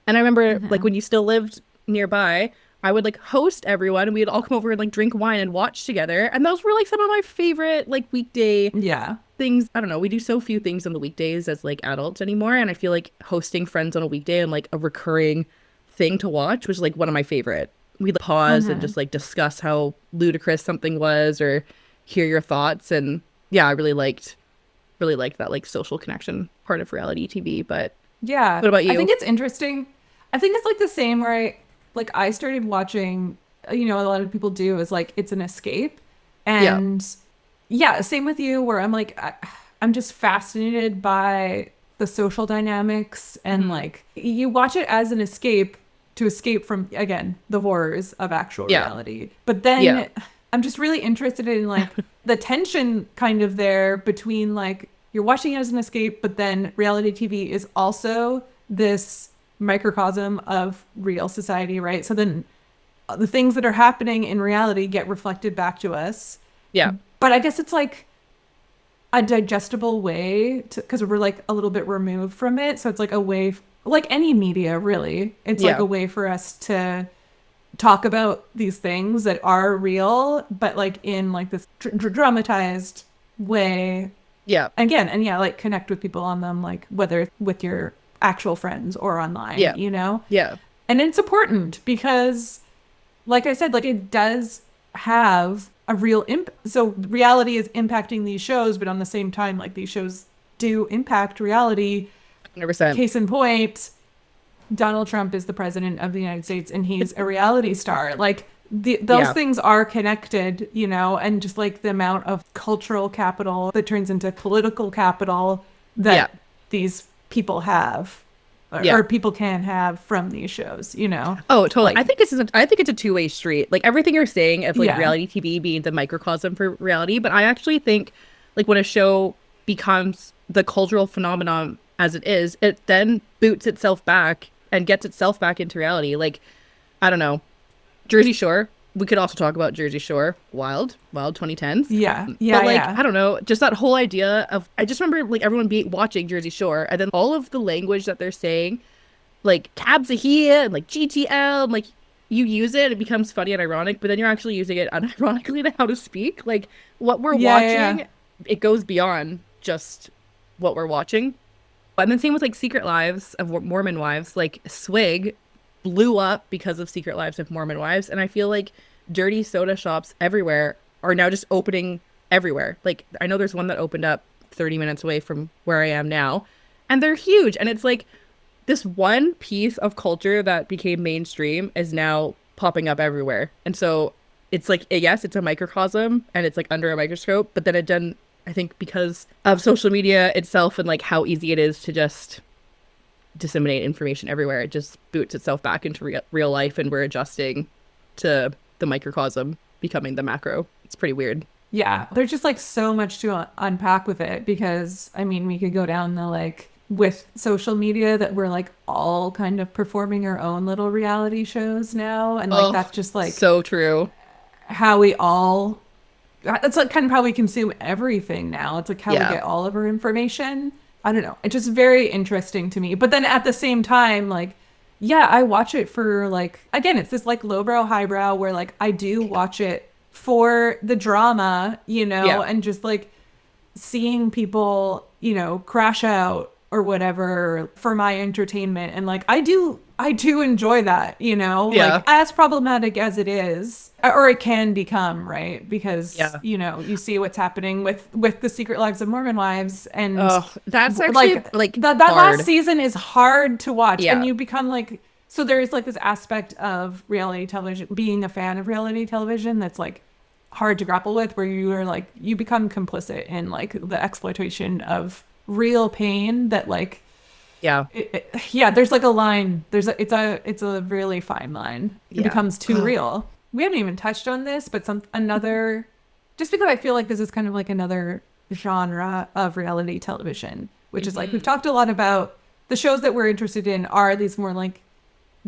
And I remember like Mhm. when you still lived nearby, I would like host everyone and we'd all come over and like drink wine and watch together. And those were like some of my favorite like weekday Yeah. things. I don't know. We do so few things on the weekdays as like adults anymore. And I feel like hosting friends on a weekday and like a recurring thing to watch was like one of my favorite. We'd like, pause and Mhm. just like discuss how ludicrous something was or hear your thoughts. And yeah, I really liked that like social connection part of reality TV. But Yeah. what about I you? think it's interesting. I think it's like the same where I started watching, a lot of people do is like it's an escape. Yeah. And yeah, same with you where I'm just fascinated by the social dynamics and Mhm. like you watch it as an escape to escape from again the horrors of actual Yeah. reality. But Yeah. then I'm just really interested in like the tension kind of there between like you're watching it as an escape, but then reality TV is also this microcosm of real society, right? So then the things that are happening in reality get reflected back to us. Yeah. But I guess it's like a digestible way to, because we're like a little bit removed from it. So it's like a way, like any media, really. It's like Yeah. a way for us to talk about these things that are real, but like in like this dramatized way. Yeah. Again, and yeah, like connect with people on them, like whether with your actual friends or online, Yeah. you know? Yeah. And it's important because like I said, like it does have a real impact. So reality is impacting these shows, but on the same time, like these shows do impact reality. 100%. Case in point, Donald Trump is the president of the United States and he's a reality star. Like those Yeah. things are connected, and just like the amount of cultural capital that turns into political capital Yeah. that these people have Yeah. or people can have from these shows. Oh, totally. Like, I think it's a two-way street. Like everything you're saying of like yeah. reality TV being the microcosm for reality, but I actually think like when a show becomes the cultural phenomenon as it is, it then boots itself back and gets itself back into reality. Like, I don't know, Jersey Shore. We could also talk about Jersey Shore, wild 2010s. Yeah. But Yeah. like, Yeah. I don't know, just that whole idea of I just remember like everyone be watching Jersey Shore and then all of the language that they're saying like cabs are here and like GTL and like you use it, it becomes funny and ironic, but then you're actually using it unironically to how to speak. Like what we're Yeah. Yeah. Yeah. watching, it goes beyond just what we're watching. And then same with like Secret Lives of Mormon Wives. Like Swig blew up because of Secret Lives of Mormon Wives, and I feel like dirty soda shops everywhere are now just opening everywhere. Like I know there's one that opened up 30 minutes away from where I am now, and they're huge. And it's like this one piece of culture that became mainstream is now popping up everywhere. And so it's like, yes, it's a microcosm and it's like under a microscope, but then it done, I think, because of social media itself and like how easy it is to just disseminate information everywhere, it just boots itself back into real life and we're adjusting to the microcosm becoming the macro. It's pretty weird. Yeah, there's just like so much to unpack with it because I mean, we could go down the like with social media that we're like all kind of performing our own little reality shows now. And like Oh, that's just like so true. how we all, that's like kind of how we consume everything now. It's like how we Yeah. get all of our information. I don't know. It's just very interesting to me. But then at the same time, like, yeah, I watch it for like, again, it's this like lowbrow, highbrow where like I do watch it for the drama, Yeah. and just like seeing people, crash out or whatever for my entertainment. And like I do enjoy that, like Yeah. as problematic as it is, or it can become, right? Because, Yeah. you see what's happening with the Secret Lives of Mormon Wives and Oh, that's actually like like that last hard. season is hard to watch and Yeah. you become like so there's like this aspect of reality television being a fan of reality television that's like hard to grapple with where you are like you become complicit in like the exploitation of real pain that like Yeah. yeah, there's like a line, it's a really fine line. It Yeah. becomes too real. We haven't even touched on this, but some another just because I feel like this is kind of like another genre of reality television, which is like we've talked a lot about the shows that we're interested in are these more like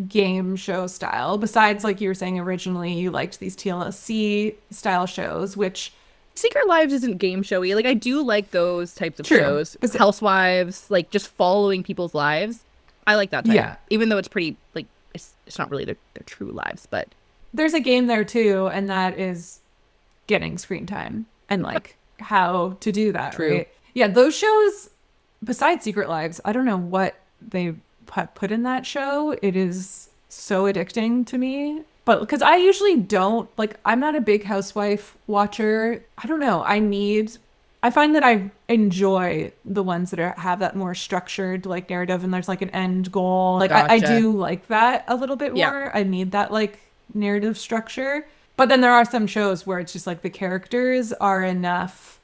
game show style. Besides, like you were saying originally, you liked these TLC style shows, which Secret Lives isn't game showy. Like I do like those types of True. shows. Housewives, like just following people's lives. I like that type. Yeah. Even though it's pretty like it's not really their true lives, but There's a game there too, and that is getting screen time and like how to do that. True. Right? Yeah, those shows, besides Secret Lives, I don't know what they put in that show. It is so addicting to me. But because I usually don't, like, I'm not a big housewife watcher. I don't know. I find that I enjoy the ones that have that more structured, like, narrative, and there's like an end goal. Like, I Gotcha. do like that a little bit more. Yeah. I need that, like, narrative structure. But then there are some shows where it's just like the characters are enough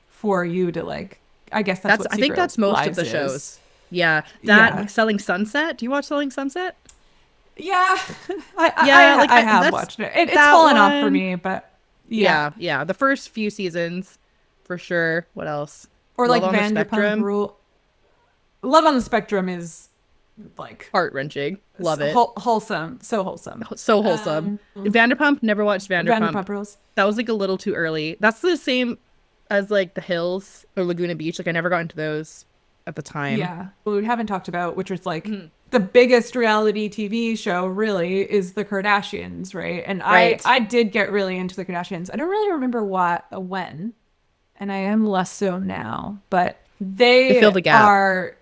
for you to, like, I guess that's what I think Secret that's most Lives of the is. shows. Yeah. Yeah. Selling Sunset. Do you watch Selling Sunset? Yeah, Yeah, I have watched it. It's fallen off for me, but yeah. The first few seasons, for sure. What else? Or Love like on the Vanderpump Spectrum. Rule. Love on the Spectrum is like Heart-wrenching. Love it. wholesome, so wholesome. So wholesome. Vanderpump. Never watched Vanderpump. Vanderpump Rules. That was like a little too early. That's the same as like The Hills or Laguna Beach. Like I never got into those at the time. Yeah, what we haven't talked about, which was like the biggest reality TV show, really, is the Kardashians, right? And Right. I did get really into the Kardashians. I don't really remember when, and I am less so now. But they fill the gap.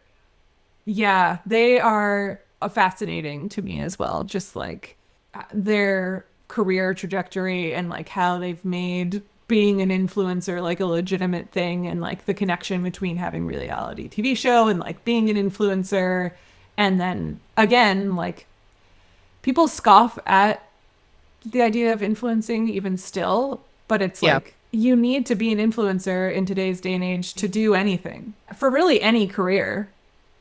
they are fascinating to me as well. Just like their career trajectory and like how they've made being an influencer like a legitimate thing, and like the connection between having a reality TV show and like being an influencer. And then again, like people scoff at the idea of influencing even still, but it's like you need to be an influencer in today's day and age to do anything for really any career.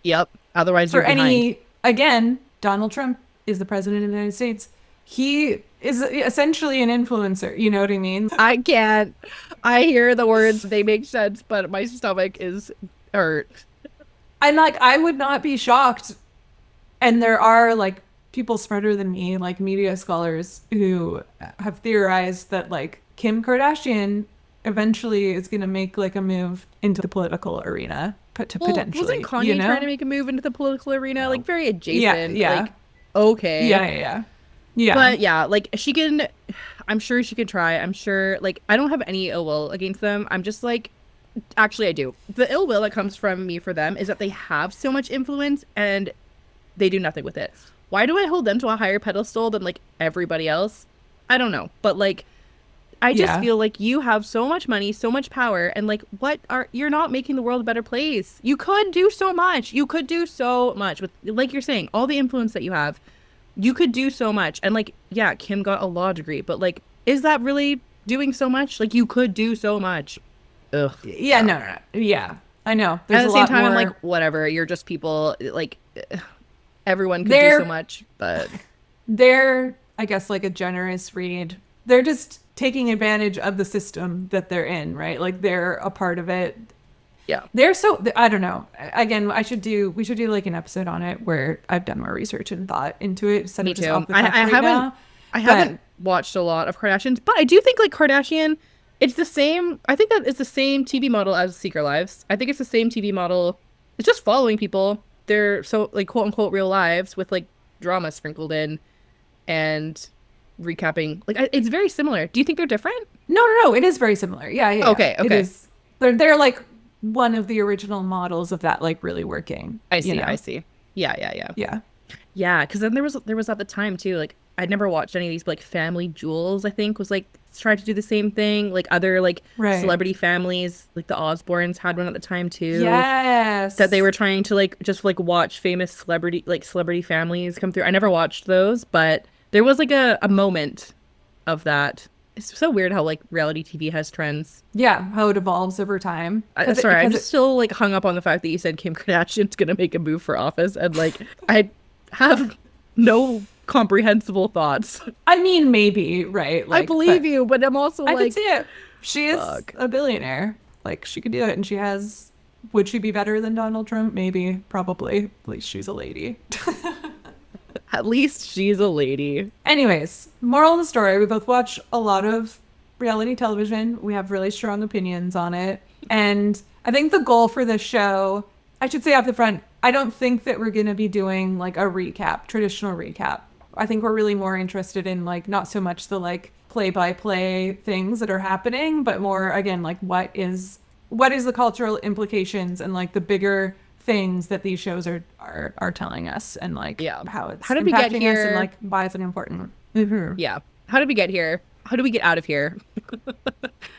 Yep. Otherwise, For you're behind. again, Donald Trump is the president of the United States. He is essentially an influencer. You know what I mean? I can't. I hear the words, they make sense, but my stomach is hurt. And like, I would not be shocked. And there are like people smarter than me, like media scholars, who have theorized that like Kim Kardashian eventually is going to make like a move into the political arena, potentially. Wasn't Kanye trying to make a move into the political arena? Like very adjacent. Yeah. Like, okay. Yeah. But yeah, like I'm sure she could try. I'm sure, like, I don't have any ill will against them. I'm just like, actually I do. The ill will that comes from me for them is that they have so much influence and they do nothing with it. Why do I hold them to a higher pedestal than like everybody else? I don't know. But like, I just feel like you have so much money, so much power, and like, you're not making the world a better place. You could do so much. You could do so much with, like you're saying, all the influence that you have. You could do so much. And like, yeah, Kim got a law degree, but like, is that really doing so much? Like, you could do so much. Ugh. Yeah, no. Yeah, I know. At the same time, I'm like, whatever. You're just people. Like, everyone could do so much, but they're, I guess, like a generous read. They're just taking advantage of the system that they're in, right? Like they're a part of it. Yeah. They're so, I don't know. Again, we should do like an episode on it where I've done more research and thought into it. Me too. I haven't watched a lot of Kardashians, but I do think like Kardashian, it's the same. I think that it's the same TV model as Secret Lives. I think it's the same TV model. It's just following people. They're so like quote unquote real lives with like drama sprinkled in and recapping. Like it's very similar. Do you think they're different? No. It is very similar. Yeah. Okay. It is. They're like one of the original models of that, like really working. I see. Yeah. Yeah, because then there was at the time too, like I'd never watched any of these, but like Family Jewels, I think, was like tried to do the same thing. Like other like celebrity families, like the Osbournes had one at the time too. Yes. That they were trying to like just like watch famous celebrity families come through. I never watched those, but there was like a moment of that. It's so weird how like reality TV has trends. Yeah, how it evolves over time. I'm just still like hung up on the fact that you said Kim Kardashian's gonna make a move for office, and like I have no comprehensible thoughts. I mean, maybe, right? Like, I believe you, but I'm also I like, could see it. She is a billionaire. Like she could do it, and she has. Would she be better than Donald Trump? Maybe, probably. At least she's a lady. At least she's a lady. Anyways, moral of the story: we both watch a lot of reality television. We have really strong opinions on it. And I think the goal for this show, I should say up the front, I don't think that we're going to be doing like a recap, traditional recap. I think we're really more interested in like not so much the like play-by-play things that are happening, but more again like what is the cultural implications and like the bigger things that these shows are telling us, and like how it's how did we get impacting here us and like why is it important. Yeah, how did we get here? How do we get out of here?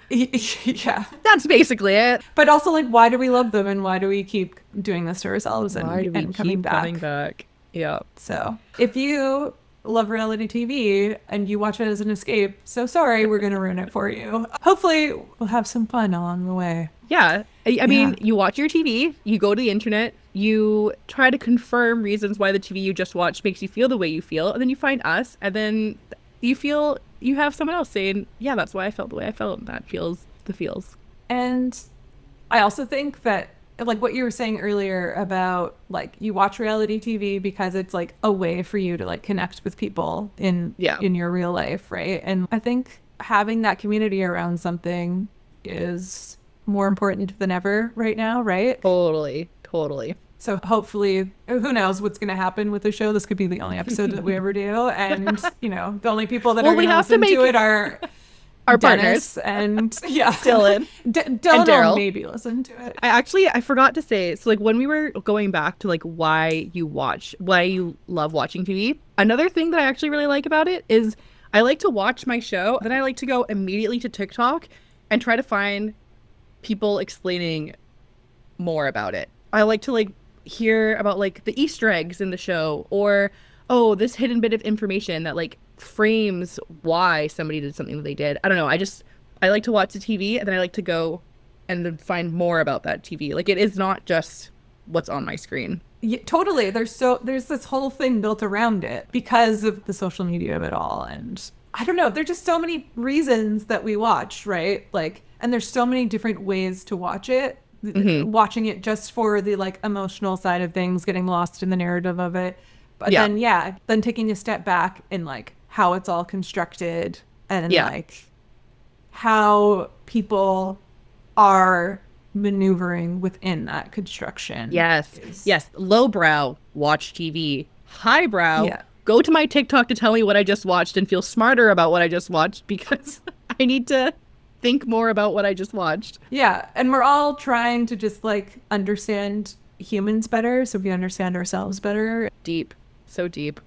Yeah, That's basically it. but also like why do we love them and why do we keep doing this to ourselves and, Why do we and coming keep back? coming back? Yeah. So if you love reality TV and you watch it as an escape, so sorry, we're going to ruin it for you. Hopefully we'll have some fun along the way. Yeah. I mean, you watch your TV, you go to the internet, you try to confirm reasons why the TV you just watched makes you feel the way you feel, and then you find us, and then you feel you have someone else saying, yeah, that's why I felt the way I felt, and that feels the feels. And I also think that like what you were saying earlier about like you watch reality TV because it's like a way for you to like connect with people in your real life, right? And I think having that community around something is more important than ever right now, right? Totally. So hopefully, who knows what's going to happen with the show? This could be the only episode that we ever do, and you know the only people that are going to listen to it are our Dennis partners and Dylan Dylan Daryl. will maybe listen to it. I forgot to say, so like when we were going back to like why you love watching TV, another thing that I actually really like about it is I like to watch my show, then I like to go immediately to TikTok and try to find people explaining more about it. I like to like hear about like the Easter eggs in the show, or this hidden bit of information that like frames why somebody did something that they did. I don't know. I like to watch the TV, and then I like to go and then find more about that TV. Like it is not just what's on my screen. Yeah, totally. There's this whole thing built around it because of the social media of it all. And I don't know, there's just so many reasons that we watch, right? Like, and there's so many different ways to watch it. Mm-hmm. Watching it just for the like emotional side of things, getting lost in the narrative of it. But then taking a step back and like how it's all constructed and like how people are maneuvering within that construction. Yes. Lowbrow, watch TV. Highbrow, go to my TikTok to tell me what I just watched and feel smarter about what I just watched, because I need to think more about what I just watched. Yeah. And we're all trying to just like understand humans better so we understand ourselves better. Deep. So deep.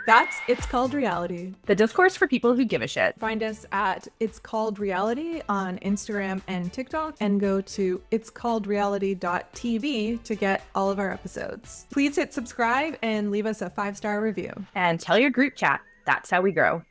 That's It's Called Reality, the discourse for people who give a shit. Find us at It's Called Reality on Instagram and TikTok, and go to whatcanido.earth to get all of our episodes. Please hit subscribe and leave us a 5-star review. And tell your group chat. That's how we grow.